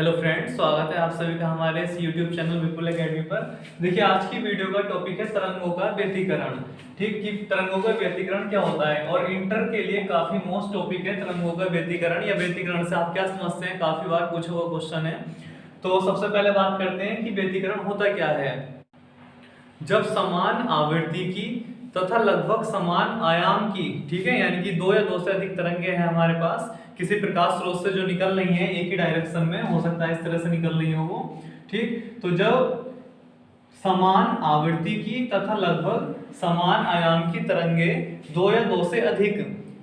Hello friends, स्वागत है आप सभी का हमारे इस यूट्यूब चैनल विपुल एकेडमी पर। देखिए, आज की वीडियो का टॉपिक है तरंगों का व्यतिकरण। ठीक, कि तरंगों का व्यतिकरण क्या होता है और इंटर के लिए काफी मोस्ट टॉपिक है तरंगों का व्यतिकरण या व्यतिकरण से आप क्या समझते हैं, काफी बार पूछा हुआ क्वेश्चन है। तो सबसे पहले बात करते हैं कि व्यतिकरण होता क्या है। जब समान आवृत्ति की तथा लगभग समान आयाम की, ठीक है, यानी कि दो या दो से अधिक तरंगे हैं हमारे पास किसी प्रकाश स्रोत से जो निकल रही हैं एक ही डायरेक्शन में, हो सकता है इस तरह से निकल रही हो वो। ठीक, तो जब समान आवृत्ति की तथा लगभग समान आयाम की तरंगे दो या दो से अधिक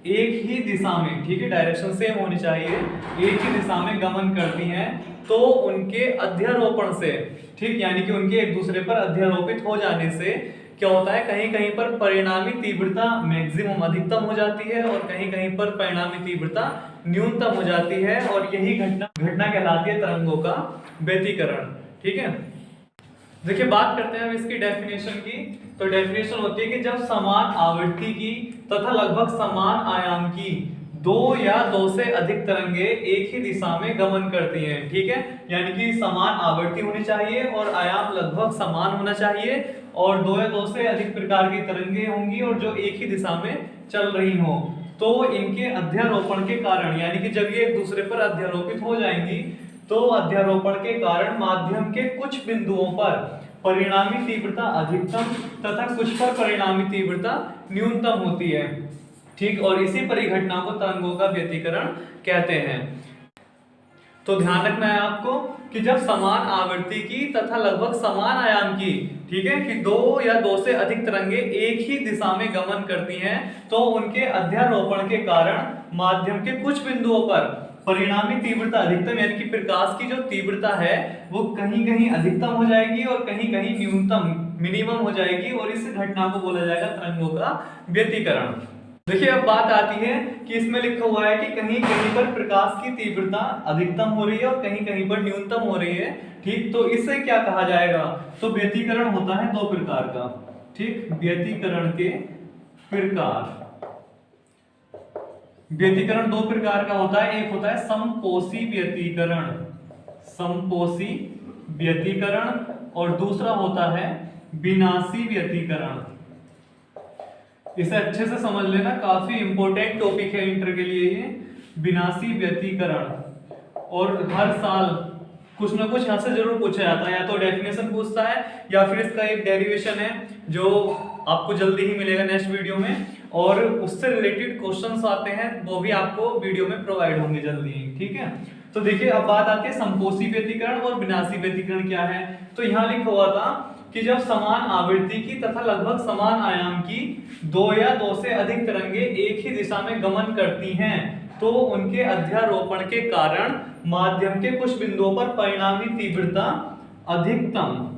एक ही दिशा में, ठीक है, डायरेक्शन सेम होनी चाहिए, एक ही दिशा में गमन करती हैं, तो उनके अध्यारोपण से, ठीक, यानी कि उनके एक दूसरे पर अध्यारोपित हो जाने से क्या होता है, कहीं कहीं पर परिणामी तीव्रता मैक्सिमम अधिकतम हो जाती है और कहीं कहीं पर परिणामी तीव्रता न्यूनतम हो जाती है, और यही घटना कहलाती है तरंगों का व्यतिकरण। ठीक है, देखिए बात करते हैं अब इसकी डेफिनेशन की। तो डेफिनेशन होती है कि जब समान आवृत्ति की तथा लगभग समान आयाम की दो या दो से अधिक तरंगे एक ही दिशा में गमन करती हैं, ठीक है, यानी कि समान आवृत्ति होनी चाहिए और आयाम लगभग समान होना चाहिए और दो या दो से अधिक प्रकार की तरंगे होंगी और जो एक ही दिशा में चल रही हो, तो इनके अध्यारोपण के कारण, यानी कि जब ये एक दूसरे पर अध्यारोपित हो जाएंगी तो अध्यारोपण के कारण माध्यम के कुछ बिंदुओं पर परिणामी तीव्रता अधिकतम तथा कुछ पर परिणामी तीव्रता न्यूनतम होती है। ठीक, और इसी परिघटना को तरंगों का व्यतिकरण कहते हैं। तो ध्यान रखना है आपको कि जब समान आवृत्ति की तथा लगभग समान आयाम की, ठीक है, कि दो या दो से अधिक तरंगे एक ही दिशा में गमन करती हैं, तो उनके अध्यारोपण के कारण माध्यम के कुछ बिंदुओं पर परिणामी तीव्रता अधिकतम, यानी कि प्रकाश की जो तीव्रता है वो कहीं कहीं अधिकतम हो जाएगी और कहीं कहीं न्यूनतम मिनिमम हो जाएगी, और इस घटना को बोला जाएगा तरंगों का व्यतिकरण। देखिए, अब बात आती है कि इसमें लिखा हुआ है कि कहीं कहीं पर प्रकाश की तीव्रता अधिकतम हो रही है और कहीं कहीं पर न्यूनतम हो रही है। ठीक, तो इससे क्या कहा जाएगा, तो व्यतिकरण होता है दो प्रकार का। ठीक, व्यतिकरण के प्रकार, व्यतिकरण दो प्रकार का होता है। एक होता है समपोषी व्यतिकरण, समपोषी व्यतिकरण, और दूसरा होता है विनाशी व्यतिकरण। इसे अच्छे से समझ लेना, काफी इंपॉर्टेंट टॉपिक है इंटर के लिए ये विनाशी व्यतिकरण। और हर साल कुछ ना कुछ यहाँ से जरूर पूछा जाता है, या तो डेफिनेशन पूछता है या फिर इसका एक डेरिवेशन है जो आपको जल्दी ही मिलेगा नेक्स्ट वीडियो में, और उससे रिलेटेड क्वेश्चंस आते हैं वो भी आपको वीडियो में प्रोवाइड होंगे जल्दी ही। ठीक है, तो देखिए अब बात आती है समपोषी व्यतिकरण और विनाशी व्यतिकरण क्या है। तो यहाँ लिखा हुआ था कि जब समान आवृत्ति की तथा लगभग समान आयाम की दो या दो से अधिक तरंगे एक ही दिशा में गमन करती हैं, तो उनके अध्यारोपण के कारण माध्यम के कुछ बिंदुओं पर परिणामी तीव्रता अधिकतम,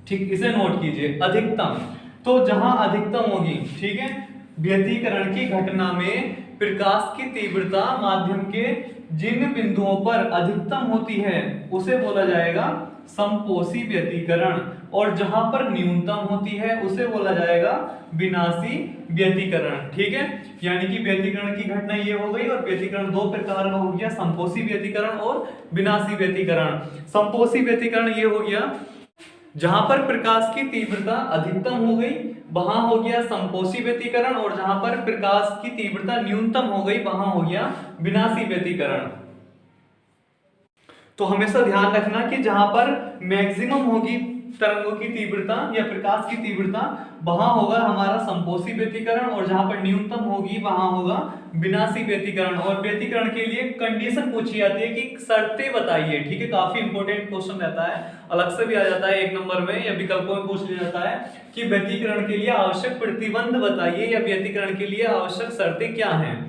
ठीक, इसे नोट कीजिए, अधिकतम, तो जहां अधिकतम होगी, ठीक है, व्यतिकरण की घटना में प्रकाश की तीव्रता माध्यम के जिन बिंदुओं पर अधिकतम होती है उसे बोला जाएगा समपोषी व्यतिकरण, और जहां पर न्यूनतम होती है उसे बोला जाएगा विनाशी व्यतिकरण। ठीक है, यानी कि व्यतिकरण की घटना ये हो गई, और व्यतिकरण दो प्रकार का हो गया, समपोषी व्यतिकरण और विनाशी व्यतिकरण। समपोषी व्यतिकरण ये हो गया जहां पर प्रकाश की तीव्रता अधिकतम हो गई वहां हो गया समपोषी व्यतिकरण, और जहां पर प्रकाश की तीव्रता न्यूनतम हो गई वहां हो गया विनाशी व्यतिकरण। तो हमेशा ध्यान रखना कि जहां पर मैक्सिमम होगी तरंगों की तीव्रता या प्रकाश की तीव्रता वहां होगा हमारा समपोषी व्यतिकरण, और जहां पर न्यूनतम होगी वहां होगा विनाशी व्यतिकरण। और व्यतिकरण के लिए कंडीशन पूछी जाती है कि शर्तें बताइए। ठीक है, काफी इंपॉर्टेंट क्वेश्चन रहता है, अलग से भी आ जाता है एक नंबर में या विकल्पों में पूछ लिया जाता है कि व्यतिकरण के लिए आवश्यक प्रतिबंध बताइए या व्यतिकरण के लिए आवश्यक शर्तें क्या हैं।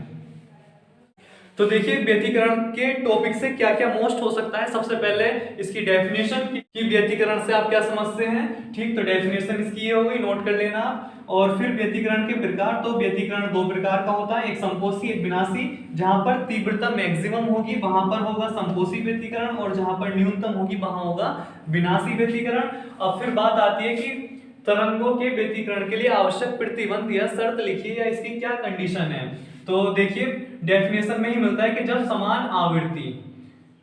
तो देखिए व्यतिकरण के टॉपिक से क्या क्या मोस्ट हो सकता है। सबसे पहले इसकी डेफिनेशन कि व्यतिकरण से आप क्या समझते हैं। ठीक, तो डेफिनेशन इसकी ये हो गई, नोट कर लेना। और फिर व्यतिकरण के प्रकार, तो व्यतिकरण दो प्रकार का होता है, एक समपोषी एक विनाशी। जहां पर तीव्रता मैक्सिमम होगी वहां पर होगा समपोषी व्यतिकरण, और जहां पर न्यूनतम होगी वहां होगा विनाशी व्यतिकरण। अब फिर बात आती है कि तरंगों के व्यतिकरण के लिए आवश्यक प्रतिबंध या शर्त लिखिए या इसकी क्या कंडीशन है। तो देखिए डेफिनेशन में ही मिलता है कि जब समान आवृत्ति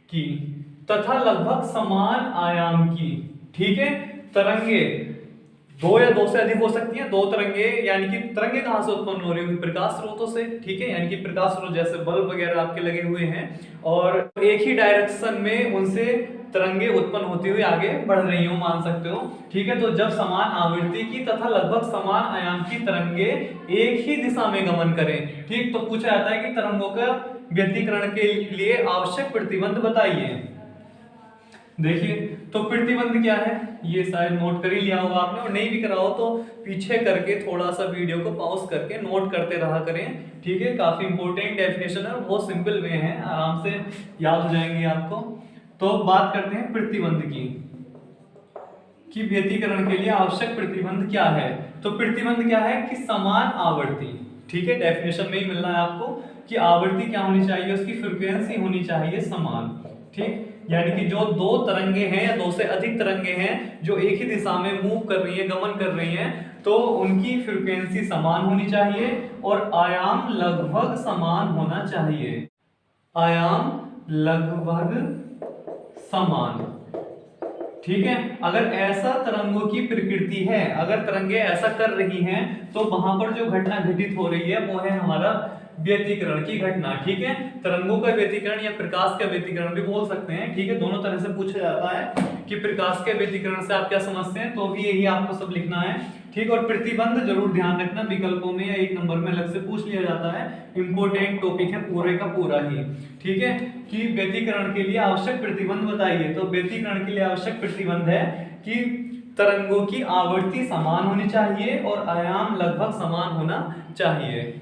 की तथा लगभग समान आयाम की, ठीक है। तरंगे दो या दो से अधिक हो सकती हैं, दो तरंगे, यानी कि तरंगे कहां से उत्पन्न हो रही होंगी, प्रकाश स्रोतों से, ठीक है। यानी कि प्रकाश स्रोत जैसे बल्ब वगैरह आपके लगे हुए हैं और एक ही डायरेक्शन में उनसे तरंगे उत्पन्न होती हुई आगे बढ़ रही हो, मान सकते हो, ठीक है। तो जब समान आवृत्ति की तथा लगभग समान आयाम की तरंगे एक ही दिशा में गमन करें, ठीक, तो पूछा जाता है कि तरंगों का व्यतिकरण के लिए आवश्यक प्रतिबंध बताइए। देखिए, तो प्रतिबंध क्या है, ये शायद नोट कर ही लिया होगा आपने, और नहीं भी करा हो तो पीछे करके थोड़ा सा वीडियो को पॉज करके नोट करते रहा करें, ठीक है। काफी इंपॉर्टेंट डेफिनेशन है, बहुत सिंपल वे है, आराम से याद हो जाएंगे आपको। तो बात करते हैं प्रतिबंध की, कि व्यतिकरण के लिए आवश्यक प्रतिबंध क्या है। तो प्रतिबंध क्या है कि समान आवर्ती, ठीक है, डेफिनेशन में ही मिल रहा है आपको कि आवर्ती क्या होनी चाहिए, उसकी फ्रीक्वेंसी होनी चाहिए समान, ठीक। यानी कि जो दो तरंगे हैं या दो से अधिक तरंगे हैं जो एक ही दिशा में मूव कर रही है, गमन कर रही हैं, तो उनकी फ्रीक्वेंसी समान होनी चाहिए और आयाम लगभग समान होना चाहिए, आयाम लगभग समान, ठीक है। अगर ऐसा तरंगों की प्रकृति है, अगर तरंगे ऐसा कर रही हैं, तो वहां पर जो घटना घटित हो रही है वो है हमारा व्यतिकरण की घटना, ठीक है। तरंगों का व्यतिकरण या प्रकाश का व्यतिकरण भी बोल सकते हैं, ठीक है। दोनों तरह से पूछा जाता है कि प्रकाश के व्यतिकरण से आप क्या समझते हैं, तो भी यही आपको सब लिखना है, ठीक। और प्रतिबंध जरूर ध्यान रखना, विकल्पों में या एक नंबर में अलग से पूछ लिया जाता है, इंपॉर्टेंट टॉपिक है पूरे का पूरा ही, ठीक है। कि व्यतिकरण के लिए आवश्यक प्रतिबंध बताइए। तो व्यतिकरण के लिए आवश्यक प्रतिबंध है कि तरंगों की आवृत्ति समान होनी चाहिए और आयाम लगभग समान होना चाहिए।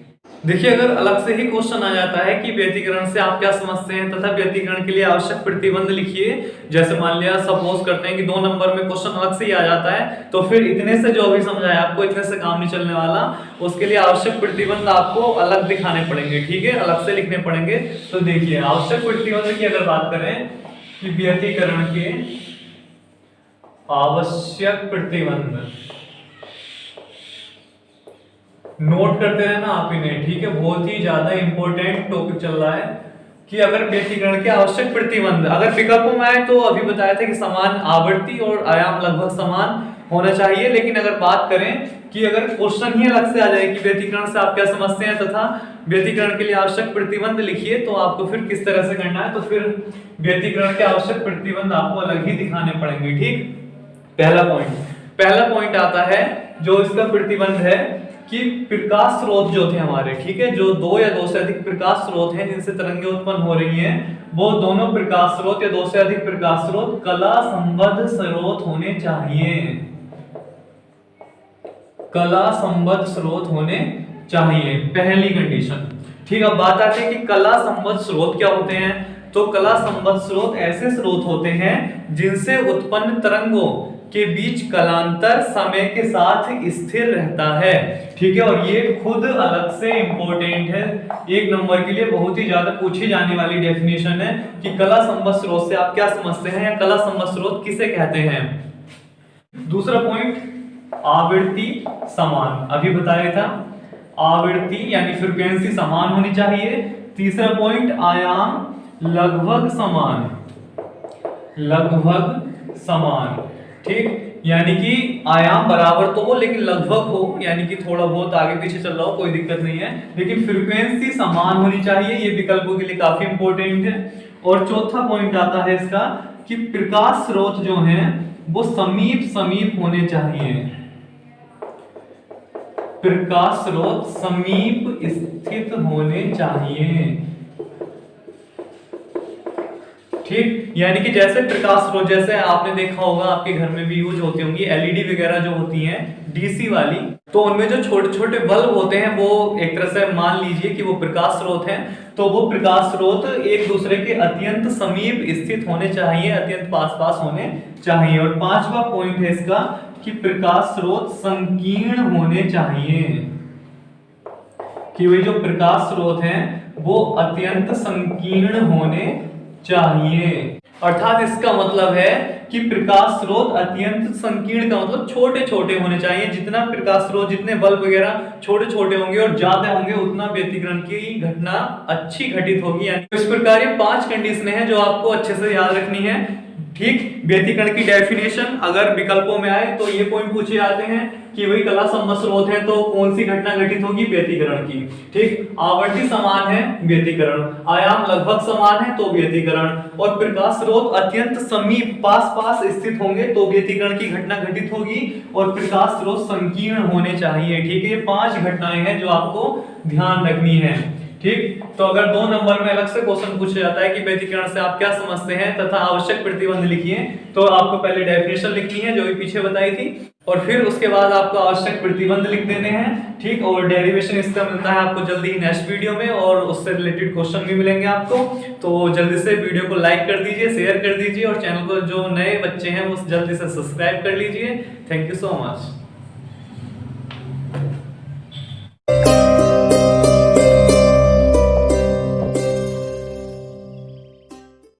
देखिए, अगर अलग से ही क्वेश्चन आ जाता है कि व्यतिकरण से आप क्या समझते हैं तथा व्यतिकरण के लिए आवश्यक प्रतिबंध लिखिए, जैसे मान लिया सपोज करते हैं कि 2 नंबर में क्वेश्चन अलग से ही आ जाता है, तो फिर इतने से जो भी समझाया आपको, इतने से काम नहीं चलने वाला, उसके लिए आवश्यक प्रतिबंध आपको अलग दिखाने पड़ेंगे, ठीक है, अलग से लिखने पड़ेंगे। तो देखिए, आवश्यक प्रतिबंध की अगर बात करें कि व्यतिकरण के आवश्यक प्रतिबंध नोट करते रहना आप इन्हें, ठीक है। बहुत ही ज्यादा इंपॉर्टेंट टॉपिक चल रहा है कि अगर व्यतिकरण के आवश्यक प्रतिबंध, अगर विकल्पों में आए तो अभी बताया था कि समान आवर्ती और आयाम लगभग समान होना चाहिए, लेकिन अगर बात करें कि अगर क्वेश्चन ही अलग से आ जाए कि व्यतिकरण से आप क्या समझते हैं तथा व्यतिकरण के लिए आवश्यक प्रतिबंध लिखिए, तो आपको फिर किस तरह से करना है, तो फिर व्यतिकरण के आवश्यक प्रतिबंध आपको अलग ही दिखाने पड़ेंगे, ठीक। पहला पॉइंट आता है जो इसका प्रतिबंध है कि प्रकाश स्रोत जो थे हमारे, ठीक है, जो दो या दो से अधिक प्रकाश स्रोत हैं जिनसे तरंगे उत्पन्न हो रही हैं, वो दोनों प्रकाश स्रोत या दो से अधिक प्रकाश स्रोत कला संबद्ध स्रोत होने चाहिए, कला संबद्ध स्रोत होने चाहिए, पहली कंडीशन, ठीक। अब बात आती है कि कला संबद्ध स्रोत क्या होते हैं। तो कला संबद्ध स्रोत ऐसे स्रोत होते हैं जिनसे उत्पन्न तरंगों के बीच कलांतर समय के साथ स्थिर रहता है, ठीक है। और ये खुद अलग से इंपॉर्टेंट है, 1 नंबर के लिए बहुत ही ज्यादा पूछी जाने वाली डेफिनेशन है कि कला संबद्ध स्रोत से आप क्या समझते हैं या कला संबद्ध स्रोत किसे कहते हैं। दूसरा पॉइंट, आवृत्ति समान, अभी बताया था, आवृत्ति यानी फ्रीक्वेंसी समान होनी चाहिए। तीसरा पॉइंट, आयाम लगभग समान, लगभग समान, ठीक, यानी कि आयाम बराबर तो हो लेकिन लगभग हो, यानी कि थोड़ा बहुत आगे पीछे चल रहा हो, कोई दिक्कत नहीं है, लेकिन फ्रीक्वेंसी समान होनी चाहिए, ये विकल्पों के लिए काफी इंपॉर्टेंट है। और चौथा पॉइंट आता है इसका कि प्रकाश स्रोत जो हैं वो समीप समीप होने चाहिए, प्रकाश स्रोत समीप स्थित होने चाहिए, ठीक। यानी कि जैसे प्रकाश स्रोत, जैसे आपने देखा होगा आपके घर में भी यूज होती होंगी एलईडी वगैरह जो होती हैं डीसी वाली, तो उनमें जो छोटे छोटे बल्ब होते हैं वो एक तरह से मान लीजिए कि वो प्रकाश स्रोत हैं। तो वो प्रकाश स्रोत एक दूसरे के अत्यंत समीप स्थित होने चाहिए, अत्यंत पास पास होने चाहिए। और 5वां पॉइंट है इसका कि प्रकाश स्रोत संकीर्ण होने चाहिए, कि वे जो प्रकाश स्रोत हैं वो अत्यंत संकीर्ण होने चाहिए। अर्थात इसका मतलब है कि प्रकाश स्रोत अत्यंत संकीर्ण का मतलब छोटे छोटे होने चाहिए। जितना प्रकाश स्रोत, जितने बल्ब वगैरह छोटे छोटे होंगे और ज्यादा होंगे, उतना व्यतिकरण की घटना अच्छी घटित होगी। यानी इस प्रकार ये 5 कंडीशन है जो आपको अच्छे से याद रखनी है। ठीक, व्यतिकरण की डेफिनेशन अगर विकल्पों में आए तो ये पॉइंट पूछे जाते हैं कि वही कला सम्मत स्रोत है तो कौन सी घटना घटित होगी, व्यतिकरण की। ठीक, आवर्ती समान है, व्यतिकरण, आयाम लगभग समान है तो व्यतिकरण, और प्रकाश स्रोत अत्यंत समीप पास पास स्थित होंगे तो व्यतिकरण की घटना घटित होगी, और प्रकाश स्रोत संकीर्ण होने चाहिए। ठीक है, ये 5 घटनाएं हैं जो आपको ध्यान रखनी है। ठीक, तो अगर 2 नंबर में अलग से क्वेश्चन पूछा जाता है कि व्यतिकरण से आप क्या समझते हैं तथा आवश्यक प्रतिबंध लिखिए, तो आपको पहले डेफिनेशन लिखनी है जो भी पीछे बताई थी, और फिर उसके बाद आपको आवश्यक प्रतिबंध लिख देने हैं। ठीक, और डेरिवेशन इसका मिलता है आपको जल्दी ही नेक्स्ट वीडियो में, और उससे रिलेटेड क्वेश्चन भी मिलेंगे आपको। तो जल्दी से वीडियो को लाइक कर दीजिए, शेयर कर दीजिए, और चैनल को जो नए बच्चे हैं वो जल्दी से सब्सक्राइब कर लीजिए। Thank you so much.